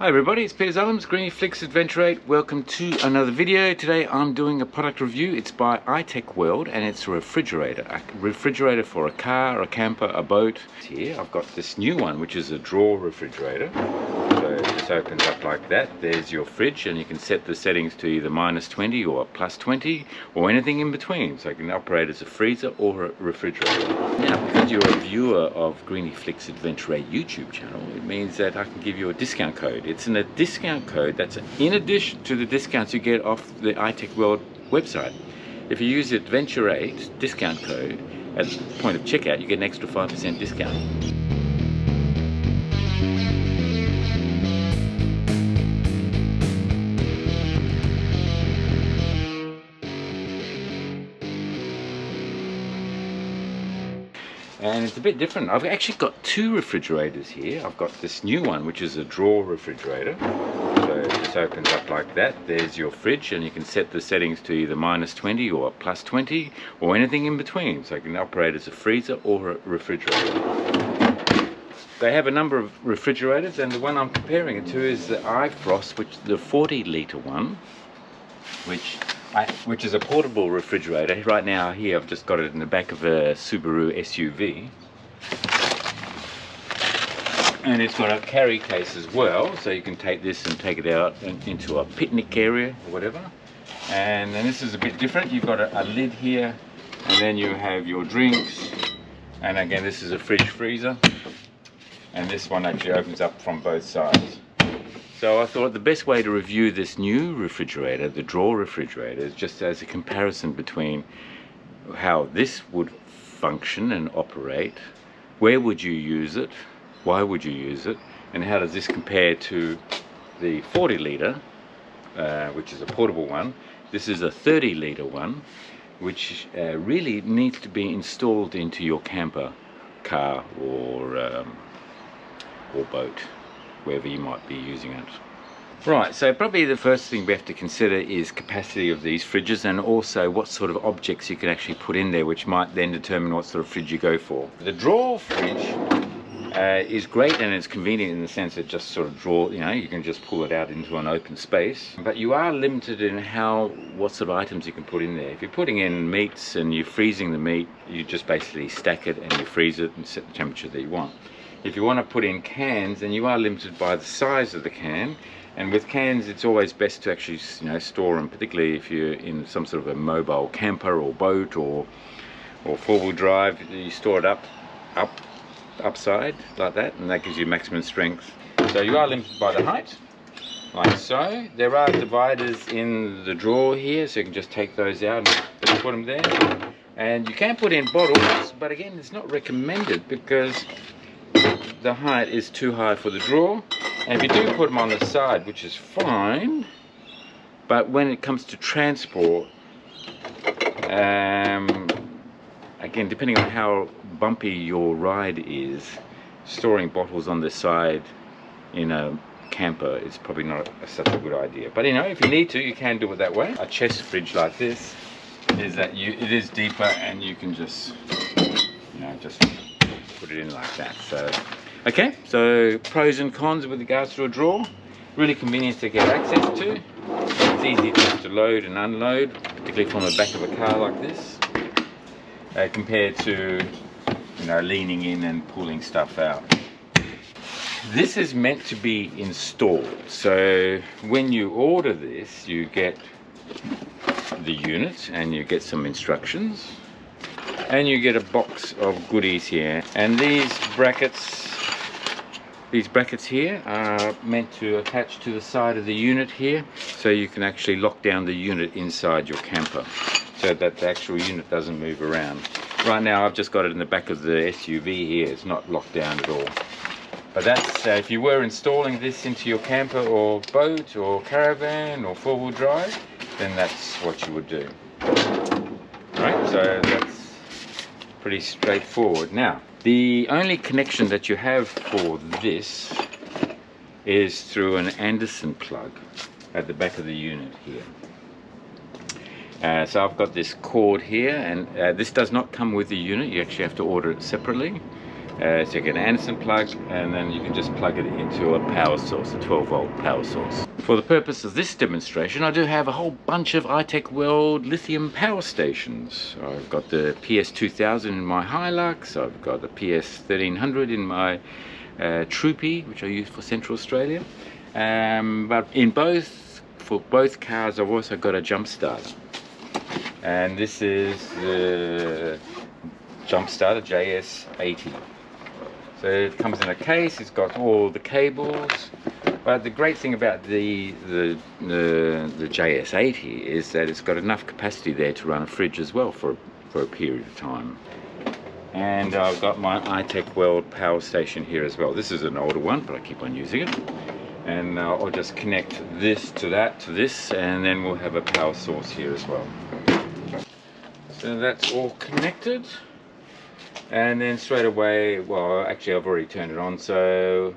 Hi everybody, it's Peter Zellums, GreenyFlix Adventure 8. Welcome to another video. Today I'm doing a product review. It's by iTech World and it's a refrigerator for a car, a camper, a boat. Here I've got this new one which is a drawer refrigerator. So it just opens up like that. There's your fridge and you can set the settings to either -20 or +20 or anything in between. So it can operate as a freezer or a refrigerator. Now because you're a viewer of GreenyFlix Adventure 8 YouTube channel, it means that I can give you a discount code. It's a discount code that's in addition to the discounts you get off the iTech World website. If you use the Adventure 8 discount code at the point of checkout, you get an extra 5% discount. And it's a bit different. I've actually got two refrigerators here. I've got this new one which is a drawer refrigerator. So it just opens up like that. There's your fridge and you can set the settings to either -20 or +20 or anything in between. So it can operate as a freezer or a refrigerator. They have a number of refrigerators and the one I'm comparing it to is the iFrost, which is the 40-litre one, which is a portable refrigerator. Right now here I've just got it in the back of a Subaru SUV, and it's got a carry case as well, so you can take this and take it out into a picnic area or whatever. And then this is a bit different. You've got a lid here and then you have your drinks, and again this is a fridge freezer, and this one actually opens up from both sides. So I thought the best way to review this new refrigerator, the drawer refrigerator, is just as a comparison between how this would function and operate, where would you use it, why would you use it, and how does this compare to the 40-litre, which is a portable one. This is a 30-litre one, which really needs to be installed into your camper, car, or boat, wherever you might be using it. Right, so probably the first thing we have to consider is capacity of these fridges, and also what sort of objects you can actually put in there, which might then determine what sort of fridge you go for. The drawer fridge is great and it's convenient in the sense that just sort of you can just pull it out into an open space, but you are limited in what sort of items you can put in there. If you're putting in meats and you're freezing the meat, you just basically stack it and you freeze it and set the temperature that you want. If you want to put in cans, then you are limited by the size of the can, and with cans it's always best to actually store them, particularly if you're in some sort of a mobile camper or boat or four-wheel drive. You store it upside like that, and that gives you maximum strength. So you are limited by the height, like so. There are dividers in the drawer here, so you can just take those out and put them there. And you can put in bottles, but again it's not recommended because the height is too high for the drawer. And if you do put them on the side, which is fine, but when it comes to transport, again, depending on how bumpy your ride is, storing bottles on the side in a camper is probably not such a good idea. But if you need to, you can do it that way. A chest fridge like this is that it is deeper, and you can just just put it in like that. So okay, so pros and cons with regards to a drawer. Really convenient to get access to. It's easy just to load and unload, particularly from the back of a car like this, compared to leaning in and pulling stuff out. This is meant to be installed, so when you order this you get the unit and you get some instructions, and you get a box of goodies here. And these brackets here are meant to attach to the side of the unit here, so you can actually lock down the unit inside your camper so that the actual unit doesn't move around. Right now I've just got it in the back of the SUV here. It's not locked down at all. But that's if you were installing this into your camper or boat or caravan or four-wheel drive, then that's what you would do. Right, so that's pretty straightforward. Now, the only connection that you have for this is through an Anderson plug at the back of the unit here. So I've got this cord here, and this does not come with the unit. You actually have to order it separately. So you get an Anderson plug, and then you can just plug it into a power source, a 12-volt power source. For the purpose of this demonstration, I do have a whole bunch of iTech World lithium power stations. I've got the PS2000 in my Hilux, I've got the PS1300 in my Troopy, which I use for Central Australia. But for both cars, I've also got a jump starter. And this is the jump starter JS80. So it comes in a case, it's got all the cables, but the great thing about the JS80 is that it's got enough capacity there to run a fridge as well for a period of time. And I've got my iTech World power station here as well. This is an older one, but I keep on using it. And I'll just connect this to that, to this, and then we'll have a power source here as well. So that's all connected. And then straight away, well, actually I've already turned it on, so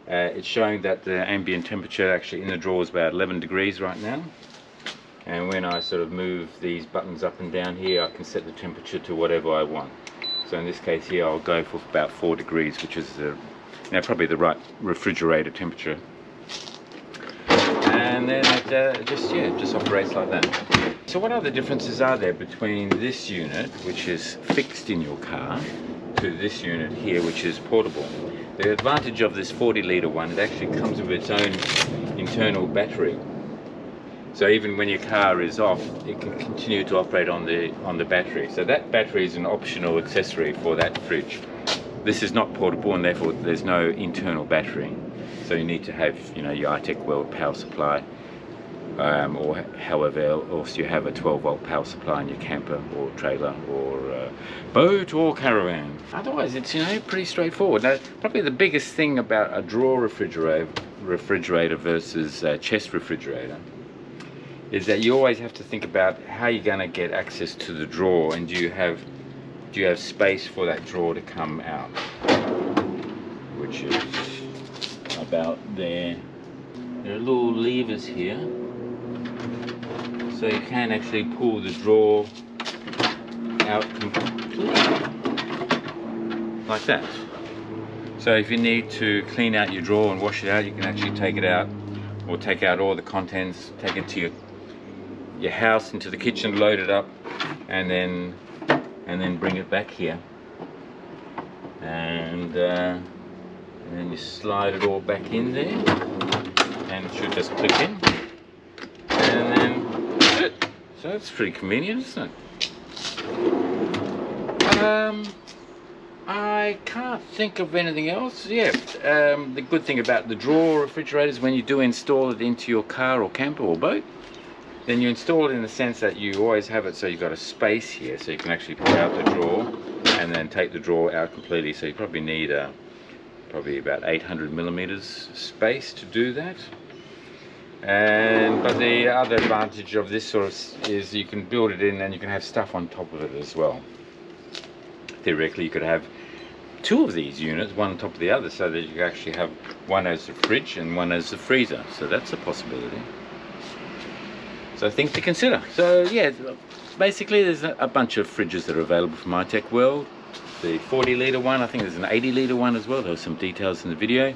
it's showing that the ambient temperature actually in the drawer is about 11 degrees right now. And when I sort of move these buttons up and down here, I can set the temperature to whatever I want. So in this case here, I'll go for about 4 degrees, which is probably the right refrigerator temperature. And then it just operates like that. So what other differences are there between this unit, which is fixed in your car, to this unit here, which is portable? The advantage of this 40-litre one, it actually comes with its own internal battery. So even when your car is off, it can continue to operate on the battery. So that battery is an optional accessory for that fridge. This is not portable, and therefore there's no internal battery. So you need to have, your iTech World power supply, or however else you have a 12-volt power supply in your camper or trailer or boat or caravan. Otherwise, it's pretty straightforward. Now, probably the biggest thing about a drawer refrigerator versus a chest refrigerator is that you always have to think about how you're going to get access to the drawer, and do you have space for that drawer to come out, which is about there. There are little levers here, so you can actually pull the drawer out completely like that. So if you need to clean out your drawer and wash it out, you can actually take it out, or take out all the contents, take it to your house, into the kitchen, load it up, and then bring it back here, and then you slide it all back in there, and it should just click in, and then that's it. So it's pretty convenient, isn't it? I can't think of anything else. The good thing about the drawer refrigerators, when you do install it into your car or camper or boat, then you install it in the sense that you always have it so you've got a space here, so you can actually pull out the drawer and then take the drawer out completely. So you probably need probably about 800 millimeters space to do that. But the other advantage of this sort of is you can build it in and you can have stuff on top of it as well. Theoretically, you could have two of these units, one on top of the other, so that you can actually have one as the fridge and one as the freezer. So that's a possibility. So things to consider. So yeah, basically there's a bunch of fridges that are available from iTech World. The 40-litre one, I think there's an 80-litre one as well. There are some details in the video.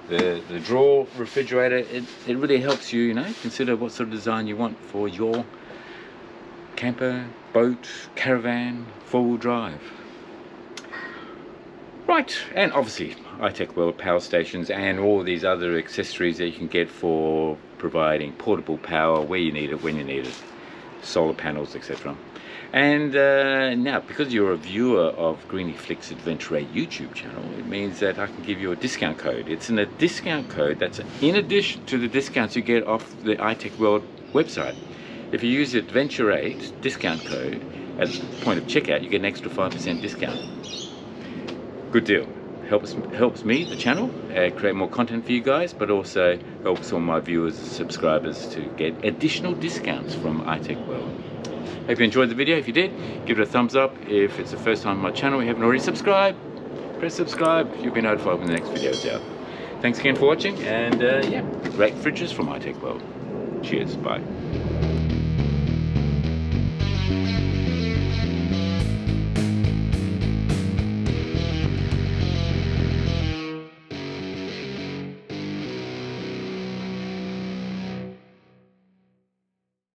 The drawer refrigerator, it really helps you, consider what sort of design you want for your camper, boat, caravan, four-wheel drive. Right, and obviously iTech World power stations and all these other accessories that you can get for providing portable power where you need it, when you need it, solar panels, etc. And now, because you're a viewer of Greeny Flicks Adventure 8 YouTube channel, it means that I can give you a discount code. It's a discount code that's in addition to the discounts you get off the iTech World website. If you use the Adventure 8 discount code at the point of checkout, you get an extra 5% discount. Good deal. Helps me, the channel, create more content for you guys, but also helps all my viewers and subscribers to get additional discounts from iTech World. Hope you enjoyed the video. If you did, give it a thumbs up. If it's the first time on my channel, you haven't already subscribed, press subscribe. You'll be notified when the next video is out. Thanks again for watching, and yeah, great fridges from iTech World. Cheers, bye.